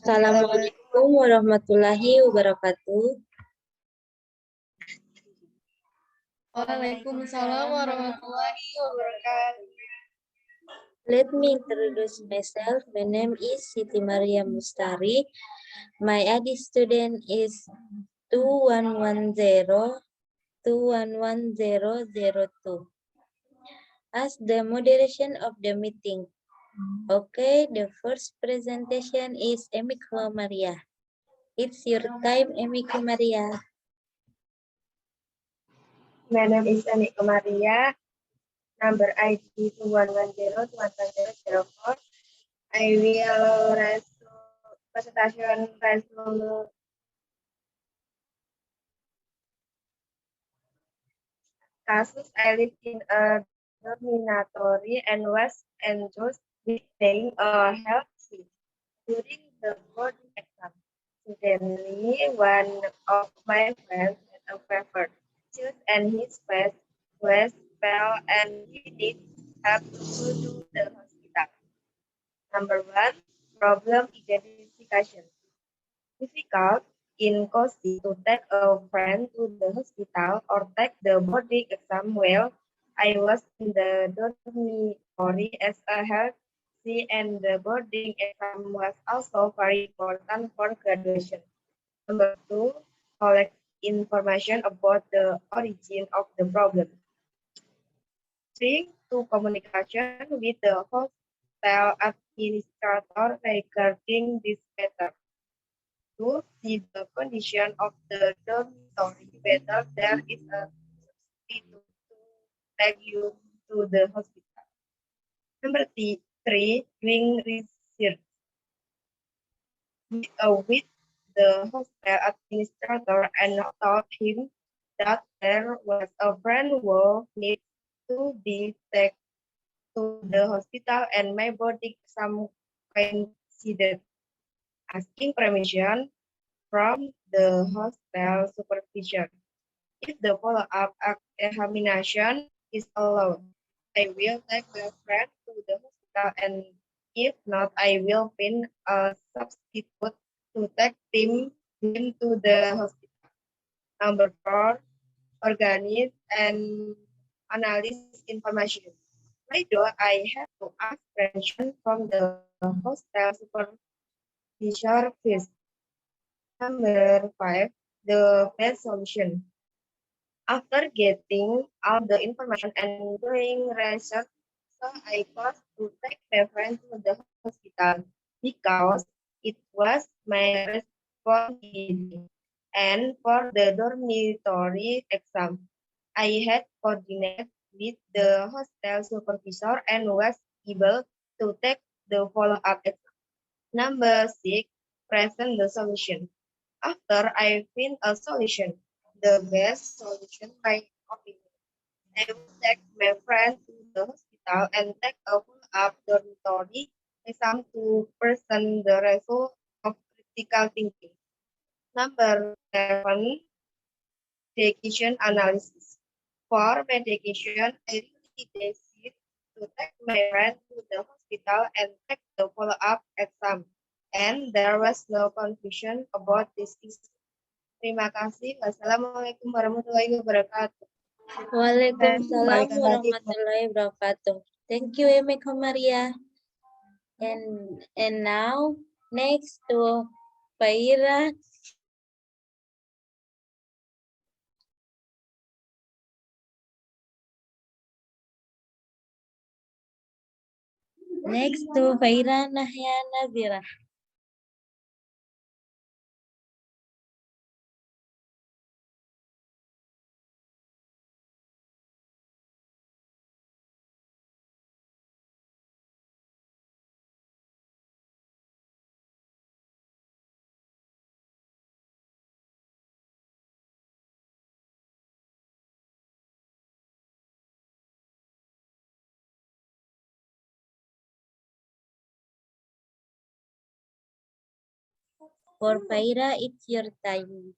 Assalamualaikum warahmatullahi wabarakatuh. Waalaikumsalam warahmatullahi wabarakatuh. Let me introduce myself. My name is Siti Maria Mustari. My ID student is 2110-211002. As the moderation of the meeting. Okay, the first presentation is Emiko Maria. It's your time, Emiko Maria. My name is Emiko Maria. Number ID 2110-211004. I will presentation resolution casus. I live in a dormitory and was enjoyed with being healthy during the board exam. Suddenly, one of my friends had a fever, chills, and his face was pale, and he did have to go to the hospital. Number one, problem identification. Difficult in Kosi to take a friend to the hospital or take the boarding exam while I was in the dormitory as a healthy, and the boarding exam was also very important for graduation. Number two, collect information about the origin of the problem. Three, to communication with the hospital administrator regarding this matter. To see the condition of the dormitory, whether there is a substitute to take you to the hospital. Number three, doing research with the hospital administrator and told him that there was a friend who needs to be taken to the hospital and my body some coincided. Asking permission from the hospital supervision. If the follow-up examination is allowed, I will take my friend to the hospital, and if not, I will find a substitute to take him to the hospital. Number four, organize and analyze information. Why do I have to ask permission from the hospital supervisor first? Number five, the best solution. After getting all the information and doing research, so I got to take my friend to the hospital because it was my responsibility. And for the dormitory exam, I had coordinated with the hostel supervisor and was able to take the follow-up exam. Number six, present the solution. After I find a solution, the best solution by opinion, I will take my friend to the hospital and take a follow-up dormitory exam to present the result of critical thinking. Number seven, medication analysis. For medication, I really decided to take my friend to the hospital and take the follow-up exam. And there was no confusion about this issue. Terima kasih. Wassalamualaikum warahmatullahi wabarakatuh. Waalaikumsalam warahmatullahi wabarakatuh. Thank you, Emiko Maria. And now next to Faira. Next to Faira Nahya Nazira. For Faira, it's your time.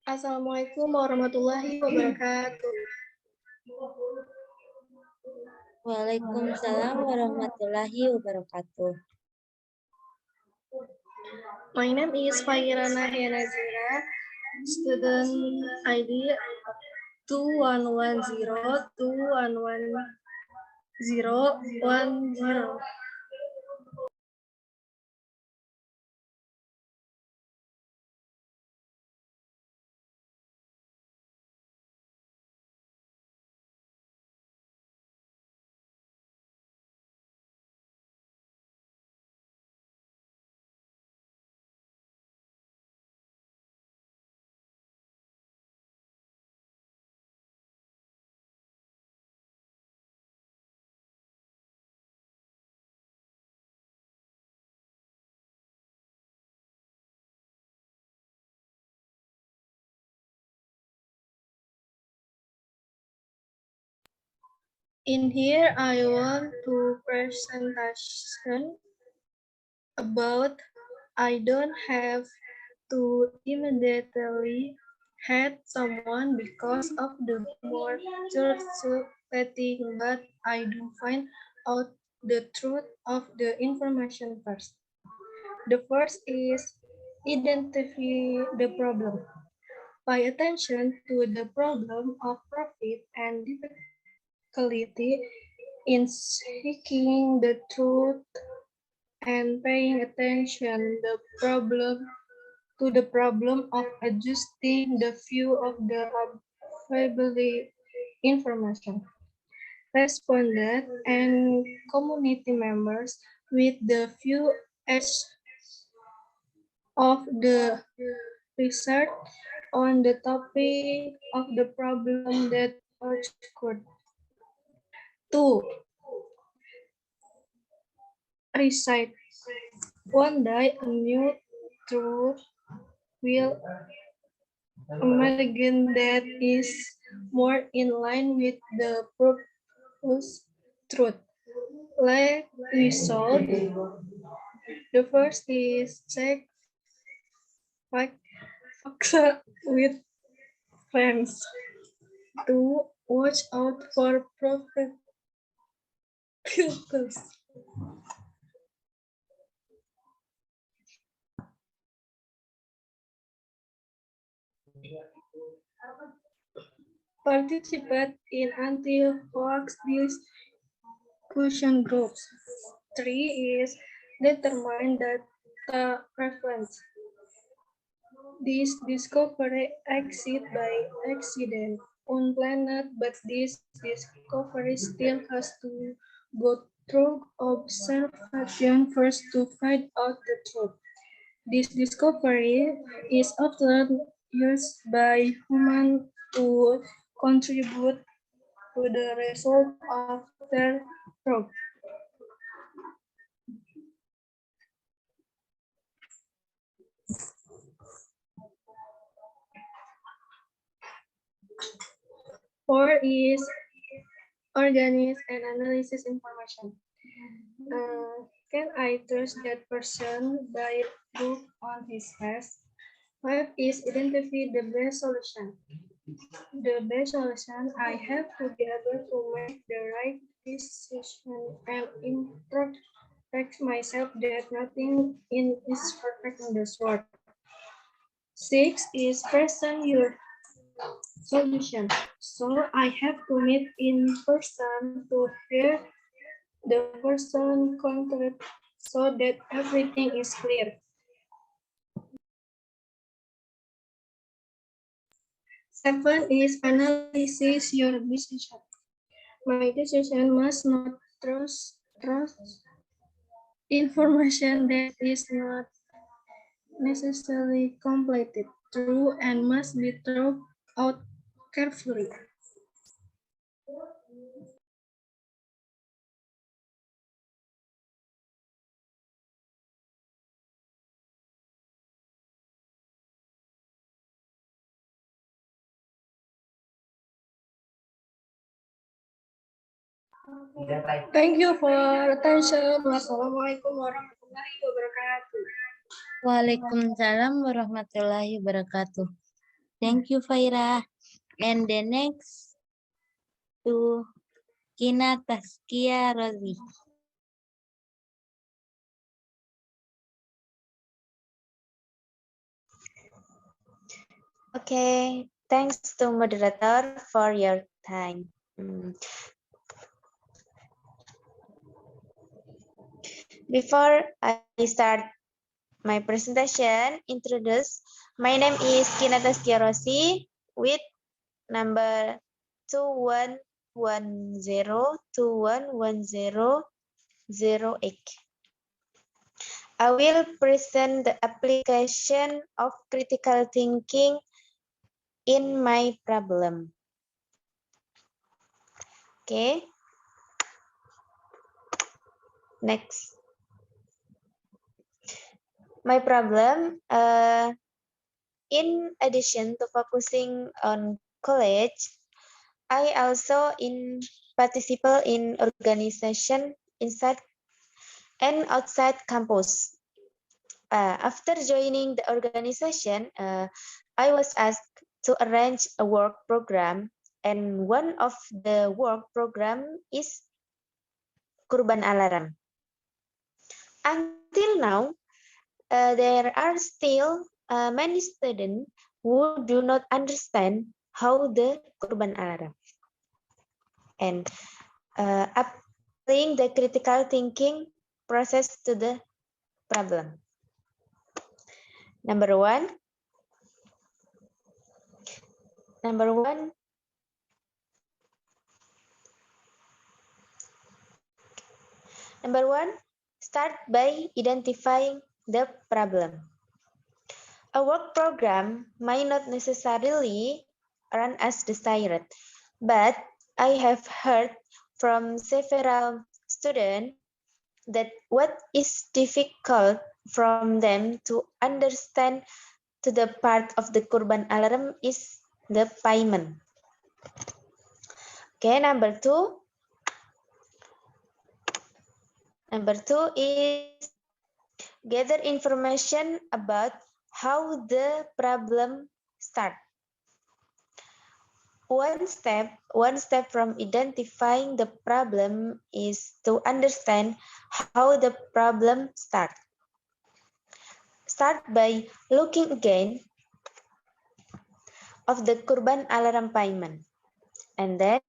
Assalamualaikum warahmatullahi wabarakatuh. Waalaikumsalam warahmatullahi wabarakatuh. My name is Fairana Henazira, student ID 2110211010. In here, I want to presentation about I don't have to immediately hate someone because of the more circulating, but I do find out the truth of the information first. The first is identify the problem. Pay attention to the problem of profit and difficulty in seeking the truth and paying attention to the problem of adjusting the view of the available information. Respondent and community members with the view edge of the research on the topic of the problem that occurred. 2. Recite. One day a new truth will emerge that is more in line with the proposed truth. Like we saw, the first is check facts with friends. 2. Watch out for profit filters. Participate in anti-hoax discussion groups. 3 is determine data preference. This discovery exists by accident on planet, but this discovery still has to go through observation first to find out the truth. This discovery is often used by humans to contribute to the result of their probe. Four is organize and analysis information. Can I trust that person by look on his face? 5 is identify the best solution. The best solution, I have to be able to make the right decision and introspect myself that nothing is perfect in this world. 6 is present your solution. So I have to meet in person to hear the person contact so that everything is clear. 7 is analysis your decision. My decision must not trust information that is not necessarily completed, true, and must be thought out carefully. Thank you for attention. Wassalamualaikum warahmatullahi wabarakatuh. Waalaikumsalam warahmatullahi wabarakatuh. Thank you, Faira. And the next to Kina Taskia Rozi. Okay, thanks to moderator for your time. Before I start my presentation, introduce. My name is Kinata Skiarosi with number 2110211008. I will present the application of critical thinking in my problem. Okay. Next. My problem, in addition to focusing on college, I also participate in organization inside and outside campus. After joining the organization, I was asked to arrange a work program, and one of the work program is Kurban Alarm. Until now, there are still many students who do not understand how the Kurban Alarm and applying the critical thinking process to the problem. Number one, start by identifying the problem. A work program might not necessarily run as desired, but I have heard from several students that what is difficult from them to understand to the part of the Kurban Alarm is the payment. Okay, number two is gather information about how the problem starts. One step from identifying the problem is to understand how the problem starts. Start by looking again of the Kurban Alarm payment, and then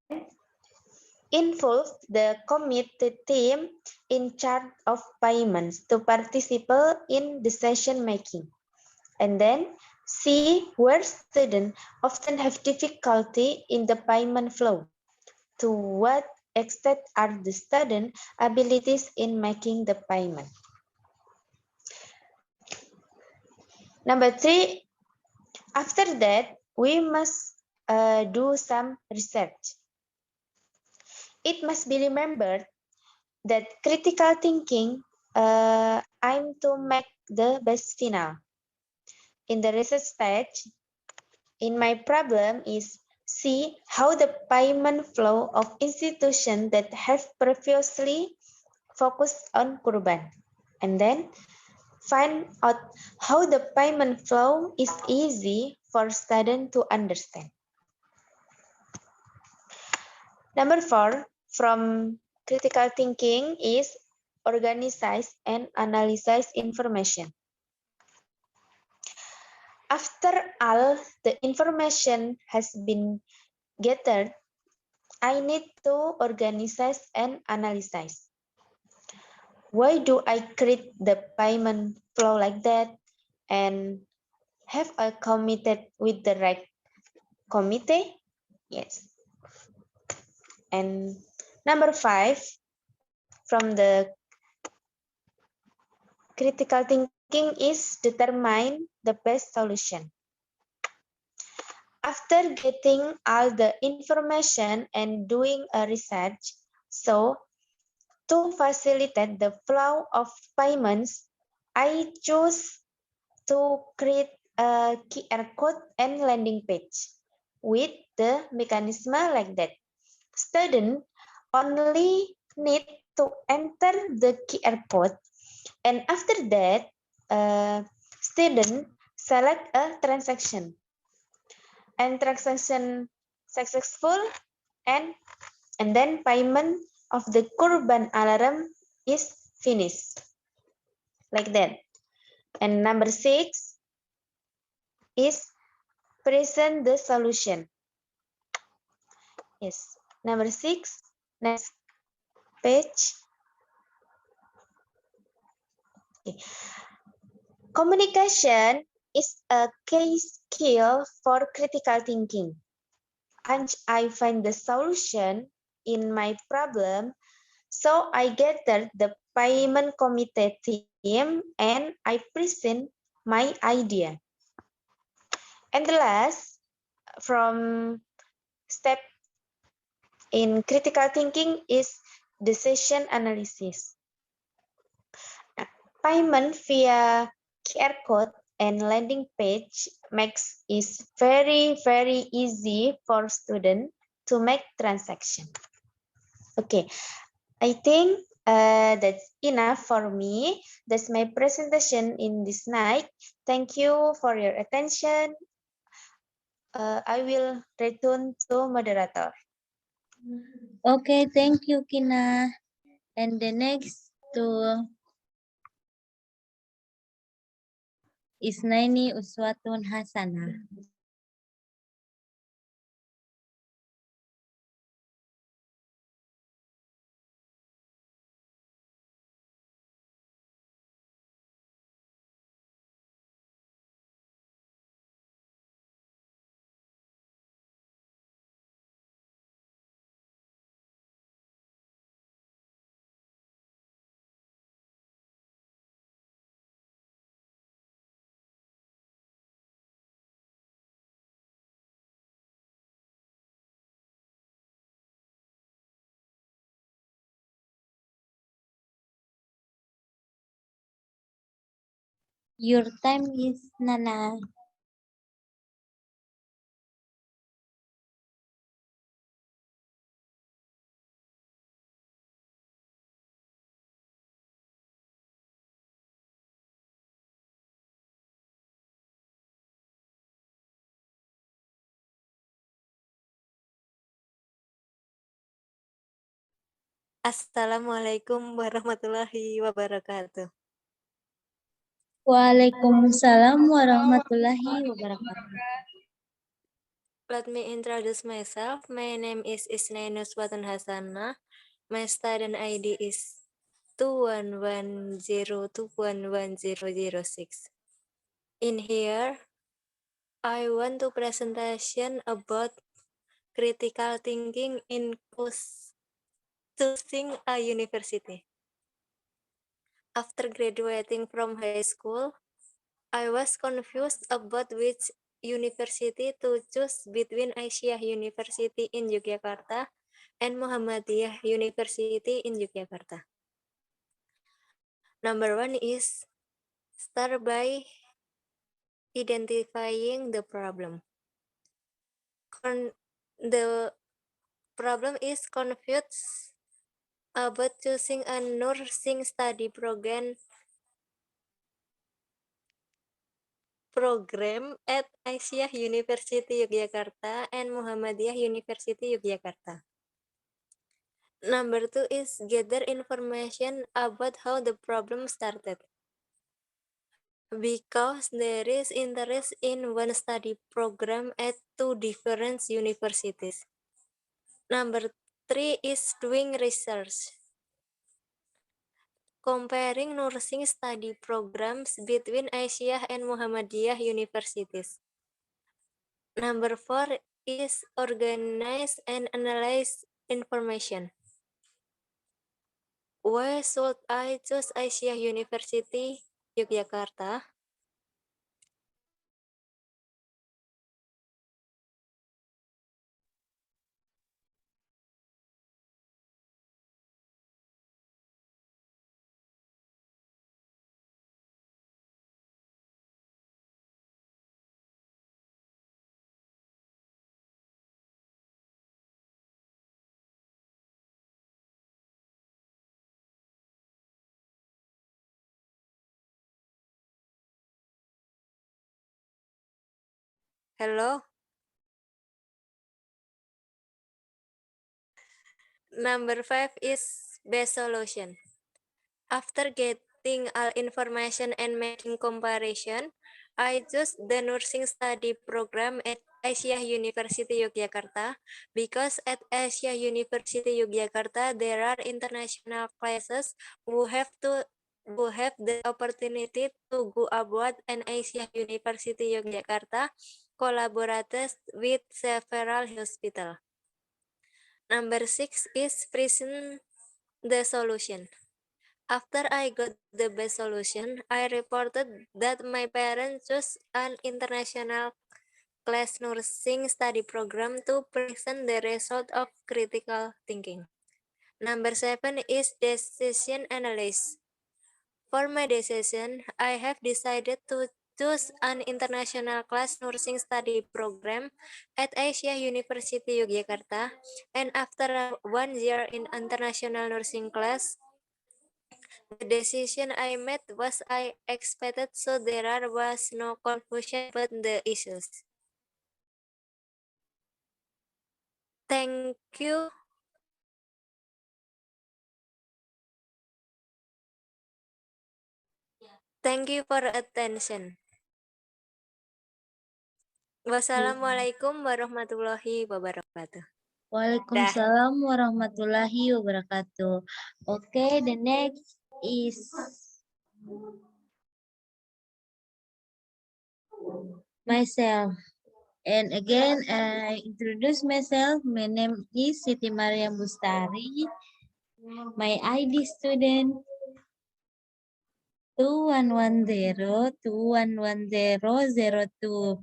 involve the committee team in charge of payments to participate in decision making, and then see where students often have difficulty in the payment flow. To what extent are the student abilities in making the payment? Number three, after that, we must do some research. It must be remembered that critical thinking aim to make the best final. In the research stage, in my problem is see how the payment flow of institutions that have previously focused on Kurban, and then find out how the payment flow is easy for students to understand. Number four, from critical thinking is organize and analyze information. After all the information has been gathered, I need to organize and analyze. Why do I create the payment flow like that? And have I committed with the right committee? Yes. And number five, from the critical thinking is determine the best solution. After getting all the information and doing a research, so to facilitate the flow of payments, I choose to create a QR code and landing page with the mechanism like that. Students only need to enter the QR code, and after that, student select a transaction. and transaction successful, and then payment of the Kurban alarm is finished, like that. And number 6 is present the solution. Yes, number 6, next page. Okay. Communication is a key skill for critical thinking. And I find the solution in my problem, so I gathered the payment committee team and I present my idea. And the last, from step in critical thinking is decision analysis. Payment via QR code and landing page makes it very easy for students to make transaction. Okay, I think that's enough for me. That's my presentation in this night. Thank you for your attention. I will return to moderator. Okay, thank you, Kina. And the next to Isnaini Uswatun Hasanah. Your time is Nana. Assalamualaikum warahmatullahi wabarakatuh. Waalaikumsalam warahmatullahi wabarakatuh. Let me introduce myself. My name is Isnainus Watun Hasanah. My student ID is 2110211006. In here, I want to presentation about critical thinking in choosing a university. After graduating from high school, I was confused about which university to choose between Aisyah University in Yogyakarta and Muhammadiyah University in Yogyakarta. Number 1 is start by identifying the problem. The problem is confused about choosing a nursing study program at Aisyah University Yogyakarta and Muhammadiyah University Yogyakarta. Number 2 is gather information about how the problem started. Because there is interest in one study program at 2 different universities. Number 3 is doing research. Comparing nursing study programs between Aisyah and Muhammadiyah universities. Number 4 is organize and analyze information. Why should I choose Aisyah University Yogyakarta? Hello? Number 5 is best solution. After getting all information and making comparison, I chose the nursing study program at Asia University Yogyakarta because at Asia University Yogyakarta there are international classes who have the opportunity to go abroad, and Asia University Yogyakarta collaborates with several hospitals. Number 6 is present the solution. After I got the best solution, I reported that my parents chose an international class nursing study program to present the result of critical thinking. Number 7 is decision analysis. For my decision, I have decided to choose an international class nursing study program at Asia University Yogyakarta, and after 1 year in international nursing class, the decision I made was I expected, so there was no confusion about the issues. Thank you. Thank you for attention. Wassalamualaikum warahmatullahi wabarakatuh. Waalaikumsalam warahmatullahi wabarakatuh. Okay, the next is myself. And again, I introduce myself. My name is Siti Mariam Bustari. My ID student 2110-211002.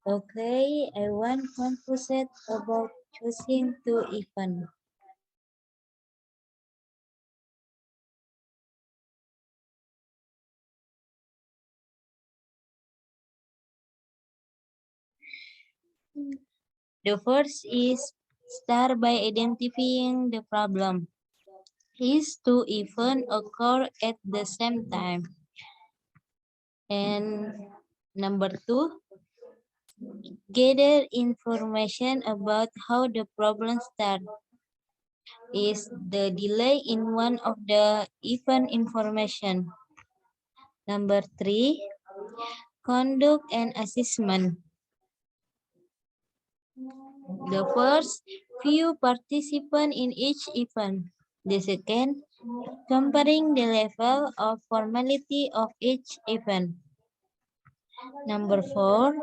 Okay, I want confused about choosing two events. The first is start by identifying the problem. These two events occur at the same time. And number 2, gather information about how the problem started. Is the delay in one of the event information? Number 3, conduct an assessment. The first, few participants in each event. The second, comparing the level of formality of each event. Number 4,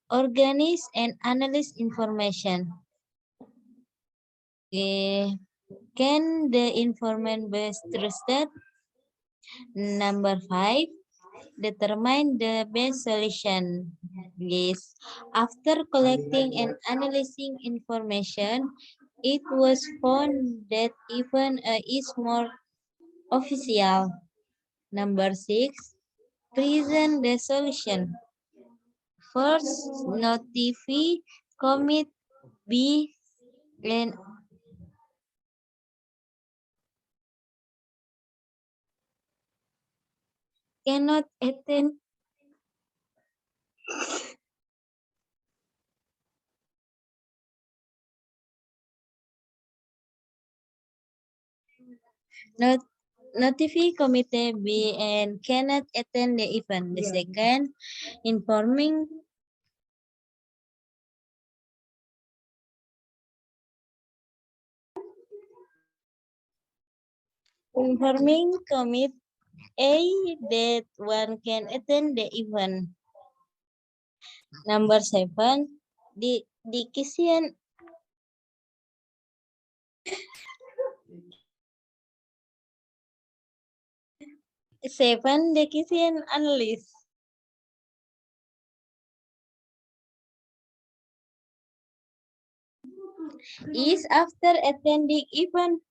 organize and analyze information. Can the information be trusted? Number 5, determine the best solution. Yes. After collecting and analyzing information, it was found that even is more official. Number 6, present the solution. First, notify commit B and cannot attend notify committee B and cannot attend the event. The second, informing commit A that one can attend the event. Number 7, the decision analyst is after attending event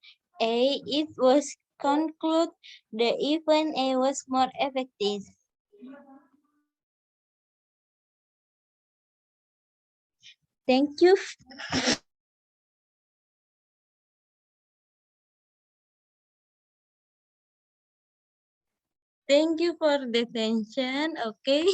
A, it was concluded the event A was more effective. Thank you. Thank you for the attention. Okay.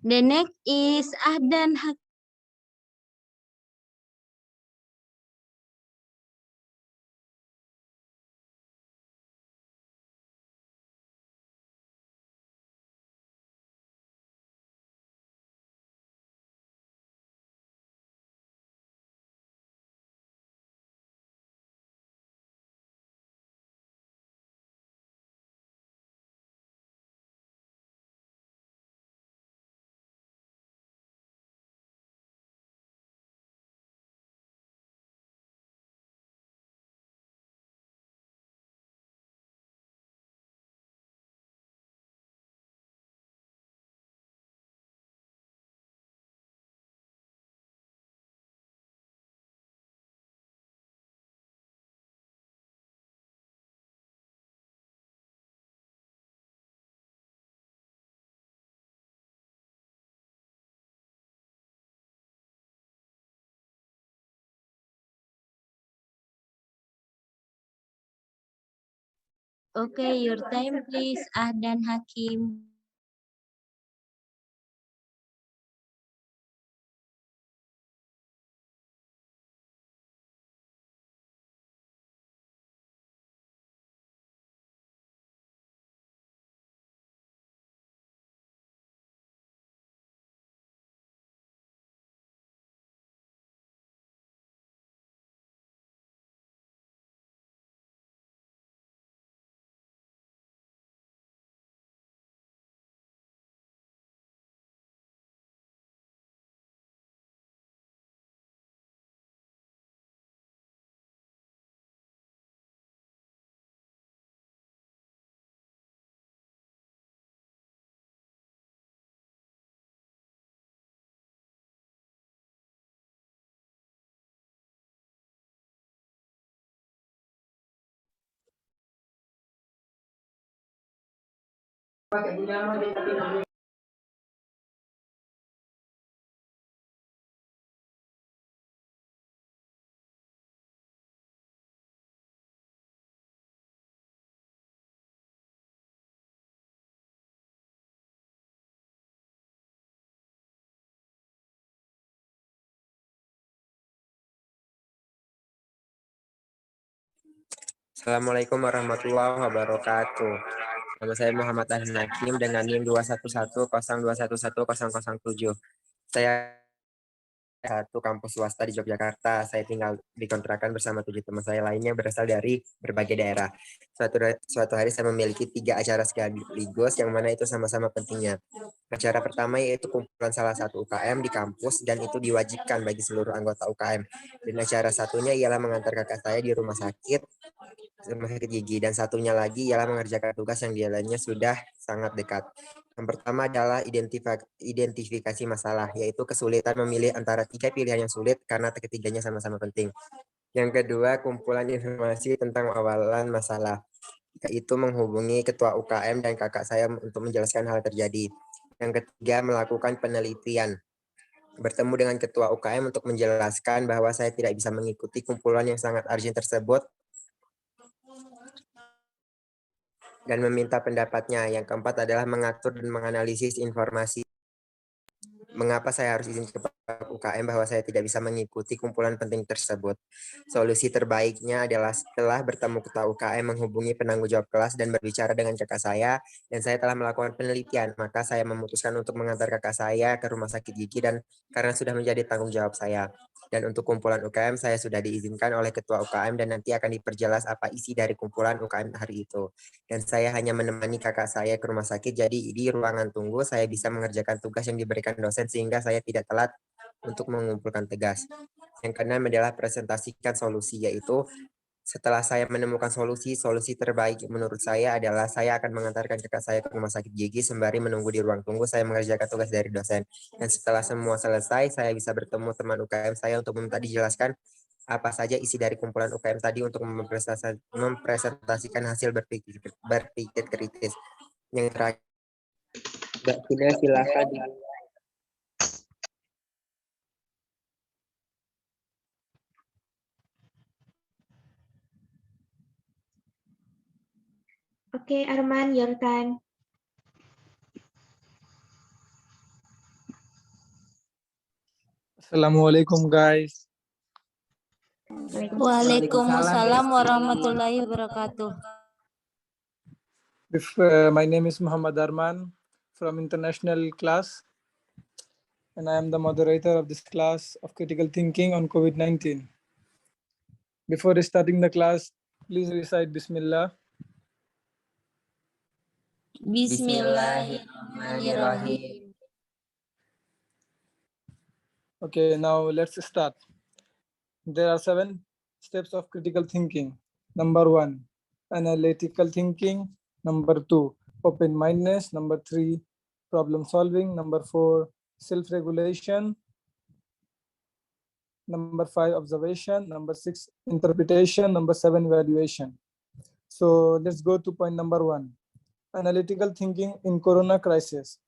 The next is Ahdan Hakim. Okay, your time please, Ahdan Hakim. Assalamualaikum warahmatullahi wabarakatuh. Nama saya Muhammad Ahdan Hakim dengan NIM 21102110007. Saya satu kampus swasta di Yogyakarta. Saya tinggal di kontrakan bersama 7 teman saya lainnya berasal dari berbagai daerah. Suatu hari saya memiliki 3 acara sekaligus yang mana itu sama-sama pentingnya. Acara pertama yaitu kumpulan salah satu UKM di kampus dan itu diwajibkan bagi seluruh anggota UKM. Dan acara satunya ialah mengantar kakak saya di rumah sakit gigi, dan satunya lagi ialah mengerjakan tugas yang nilainya sudah sangat dekat. Yang pertama adalah identifikasi masalah, yaitu kesulitan memilih antara 3 pilihan yang sulit karena ketiganya sama-sama penting. Yang kedua, kumpulan informasi tentang awalan masalah, yaitu menghubungi ketua UKM dan kakak saya untuk menjelaskan hal terjadi. Yang ketiga, melakukan penelitian. Bertemu dengan ketua UKM untuk menjelaskan bahwa saya tidak bisa mengikuti kumpulan yang sangat urgent tersebut dan meminta pendapatnya. Yang keempat adalah mengatur dan menganalisis informasi. Mengapa saya harus izin ke UKM bahwa saya tidak bisa mengikuti kumpulan penting tersebut. Solusi terbaiknya adalah setelah bertemu ketua UKM menghubungi penanggung jawab kelas dan berbicara dengan kakak saya, dan saya telah melakukan penelitian, maka saya memutuskan untuk mengantar kakak saya ke rumah sakit gigi dan karena sudah menjadi tanggung jawab saya. Dan untuk kumpulan UKM saya sudah diizinkan oleh ketua UKM dan nanti akan diperjelas apa isi dari kumpulan UKM hari itu. Dan saya hanya menemani kakak saya ke rumah sakit, jadi di ruangan tunggu saya bisa mengerjakan tugas yang diberikan dosen sehingga saya tidak telat untuk mengumpulkan tugas. Yang keenam adalah presentasikan solusi, yaitu setelah saya menemukan solusi terbaik menurut saya adalah saya akan mengantarkan kakak saya ke rumah sakit gigi sembari menunggu di ruang tunggu saya mengerjakan tugas dari dosen. Dan setelah semua selesai, saya bisa bertemu teman UKM saya untuk meminta dijelaskan apa saja isi dari kumpulan UKM tadi untuk mempresentasikan hasil berpikir kritis. Yang terakhir, Mbak Tina silakan. Okay, Arman, your turn. Assalamualaikum guys. Waalaikumsalam warahmatullahi wabarakatuh. My name is Muhammad Arman from international class, and I am the moderator of this class of critical thinking on COVID-19. Before starting the class, please recite Bismillah. Bismillahirrahmanirrahim. Okay, now let's start. There are 7 steps of critical thinking. Number 1, analytical thinking. Number 2, open-mindedness. Number 3, problem solving. Number 4, self-regulation. Number 5, observation. Number 6, interpretation. Number 7, evaluation. So let's go to point number 1, analytical thinking in corona crisis.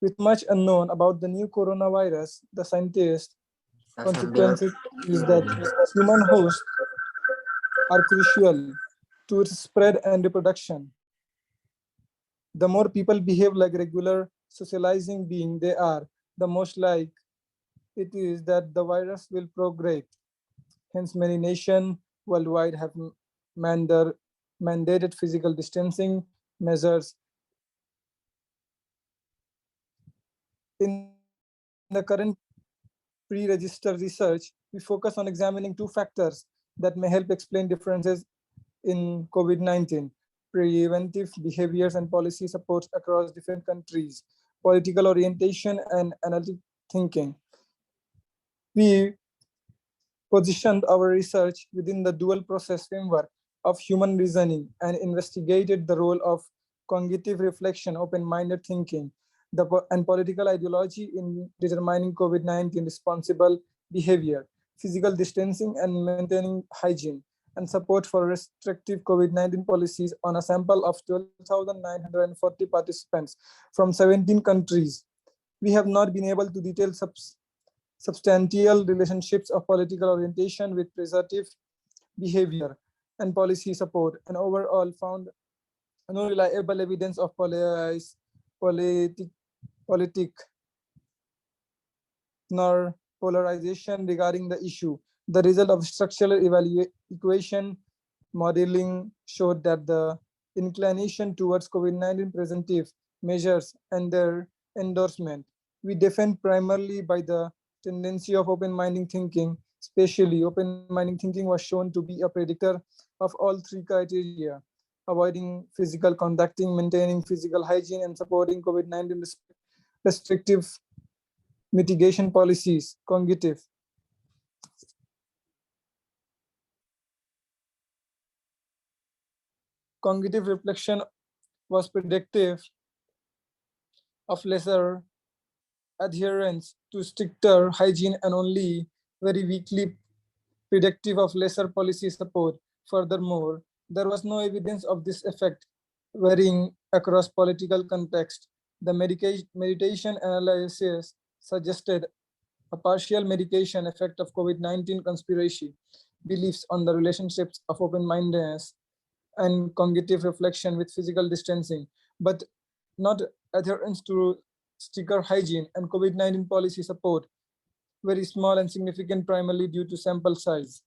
With much unknown about the new coronavirus, the scientists' consequences is that human hosts are crucial to its spread and reproduction. The more people behave like regular socializing beings they are, the most like it is that the virus will progress. Hence, many nations worldwide have mandated physical distancing measures. In the current pre-registered research, we focus on examining 2 factors that may help explain differences in COVID-19: preventive behaviors and policy supports across different countries, political orientation, and analytic thinking. We positioned our research within the dual process framework of human reasoning and investigated the role of cognitive reflection, open-minded thinking, and political ideology in determining COVID-19 responsible behavior, physical distancing and maintaining hygiene, and support for restrictive COVID-19 policies on a sample of 12,940 participants from 17 countries. We have not been able to detail substantial relationships of political orientation with preservative behavior and policy support, and overall found no reliable evidence of politic nor polarization regarding the issue. The result of structural equation modeling showed that the inclination towards COVID-19 preventive measures and their endorsement. We defend primarily by the tendency of open-minded thinking. Especially, open-minded thinking was shown to be a predictor of all 3 criteria: avoiding physical contacting, maintaining physical hygiene, and supporting COVID-19 restrictive mitigation policies, cognitive. Cognitive reflection was predictive of lesser adherence to stricter hygiene and only very weakly predictive of lesser policy support. Furthermore, there was no evidence of this effect varying across political context. The meditation analysis suggested a partial medication effect of COVID-19 conspiracy beliefs on the relationships of open-mindedness and cognitive reflection with physical distancing, but not adherence to stricter hygiene and COVID-19 policy support, very small and significant primarily due to sample size.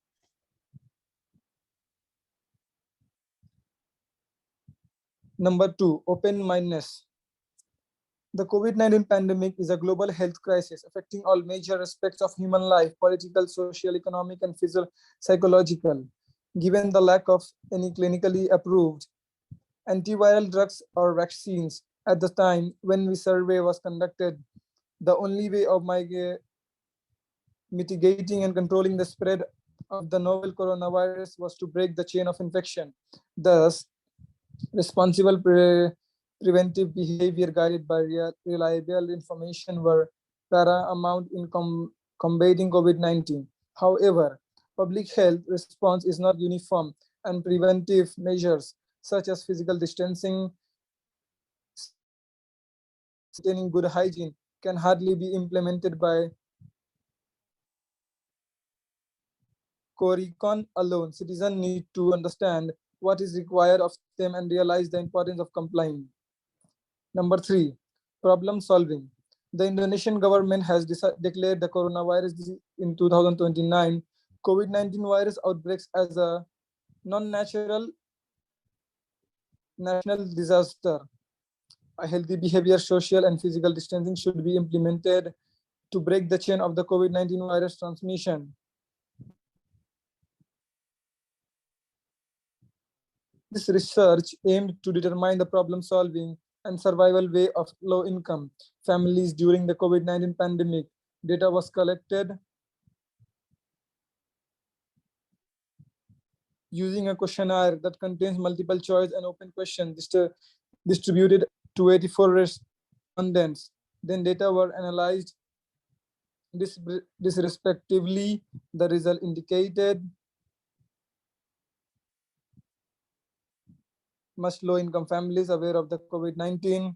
Number 2, open-mindedness. The COVID-19 pandemic is a global health crisis affecting all major aspects of human life, political, social, economic, and psychological. Given the lack of any clinically approved antiviral drugs or vaccines at the time when the survey was conducted, the only way of mitigating and controlling the spread of the novel coronavirus was to break the chain of infection. Thus, responsible preventive behavior guided by reliable information were paramount in combating COVID-19. However, public health response is not uniform, and preventive measures such as physical distancing, maintaining good hygiene can hardly be implemented by CORICON alone. Citizens need to understand what is required of them and realize the importance of complying. Number 3, problem solving. The Indonesian government has declared the coronavirus in 2029 COVID-19 virus outbreaks as a non-natural national disaster. A healthy behavior, social and physical distancing should be implemented to break the chain of the COVID-19 virus transmission. This research aimed to determine the problem-solving and survival way of low-income families during the COVID-19 pandemic. Data was collected using a questionnaire that contains multiple choice and open questions distributed to 84 respondents. Then data were analyzed respectively. The result indicated much low-income families aware of the COVID-19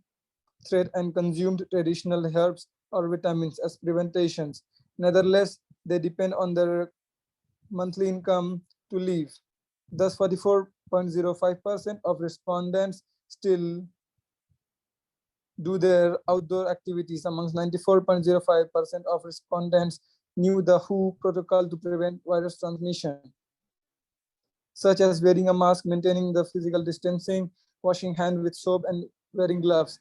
threat and consumed traditional herbs or vitamins as preventations. Nevertheless, they depend on their monthly income to live. Thus, 44.05% of respondents still do their outdoor activities. Amongst 94.05% of respondents knew the WHO protocol to prevent virus transmission, such as wearing a mask, maintaining the physical distancing, washing hands with soap, and wearing gloves.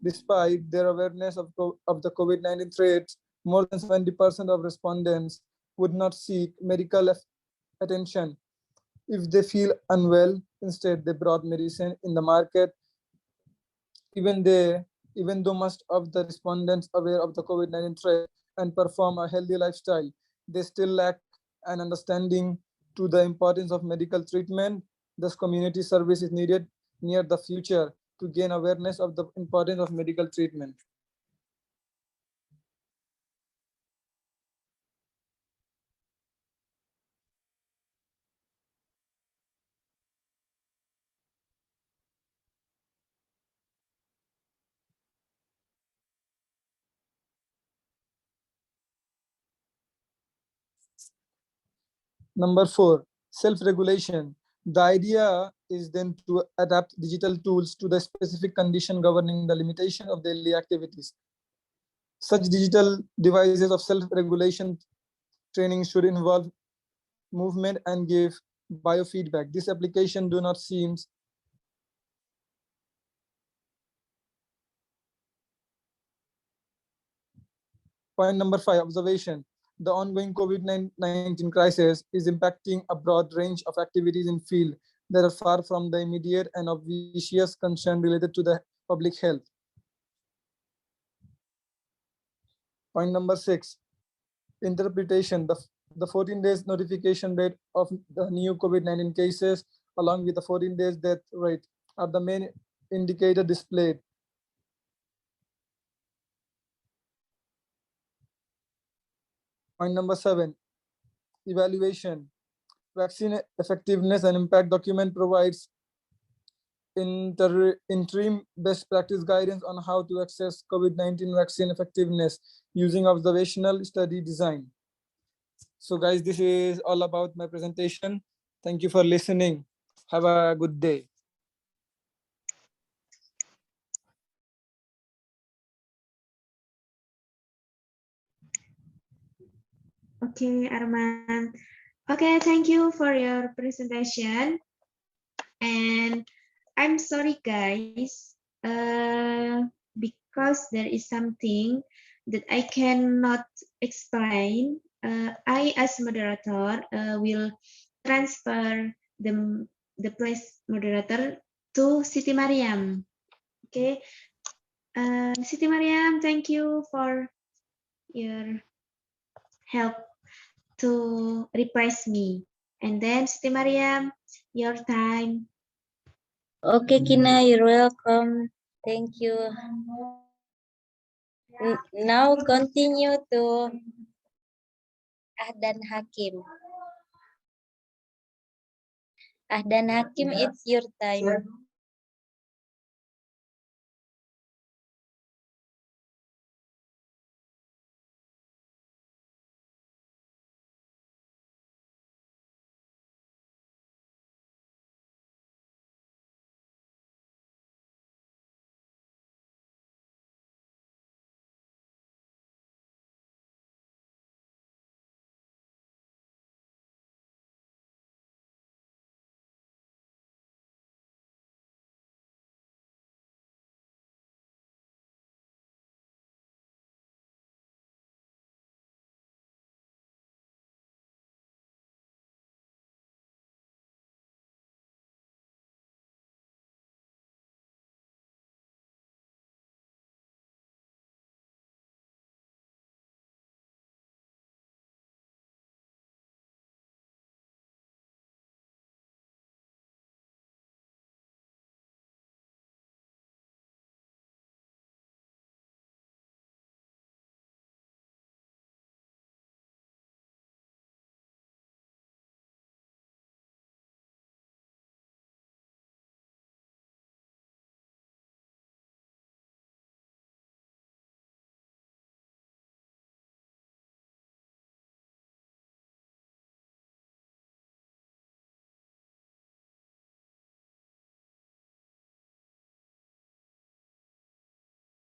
Despite their awareness of the COVID-19 threats, more than 70% of respondents would not seek medical attention if they feel unwell. Instead, they brought medicine in the market. Even though most of the respondents aware of the COVID-19 threat and perform a healthy lifestyle, they still lack an understanding to the importance of medical treatment. Thus, community service is needed near the future to gain awareness of the importance of medical treatment. Number 4, self-regulation. The idea is then to adapt digital tools to the specific condition governing the limitation of daily activities. Such digital devices of self-regulation training should involve movement and give biofeedback. This application do not seem Point number 5, observation. The ongoing COVID-19 crisis is impacting a broad range of activities in field that are far from the immediate and obvious concern related to the public health. Point number 6, interpretation. The 14 days notification rate of the new COVID-19 cases along with the 14 days death rate are the main indicator displayed. Point number 7, evaluation. Vaccine effectiveness and impact document provides interim best practice guidance on how to assess COVID-19 vaccine effectiveness using observational study design. So guys, this is all about my presentation. Thank you for listening. Have a good day. Okay, Arman. Okay, thank you for your presentation. And I'm sorry, guys, because there is something that I cannot explain. I, as moderator, will transfer the place moderator to Siti Mariam. Okay, Siti Mariam, thank you for your help to replace me. And then Siti Mariam, your time. Okay, Kina, you're welcome. Thank you. Now continue to Ahdan Hakim. Ahdan Hakim, it's your time.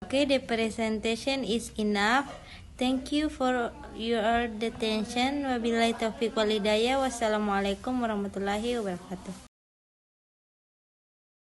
Okay, the presentation is enough. Thank you for your attention. Wabillahi taufiq wal hidayah. Wassalamualaikum warahmatullahi wabarakatuh.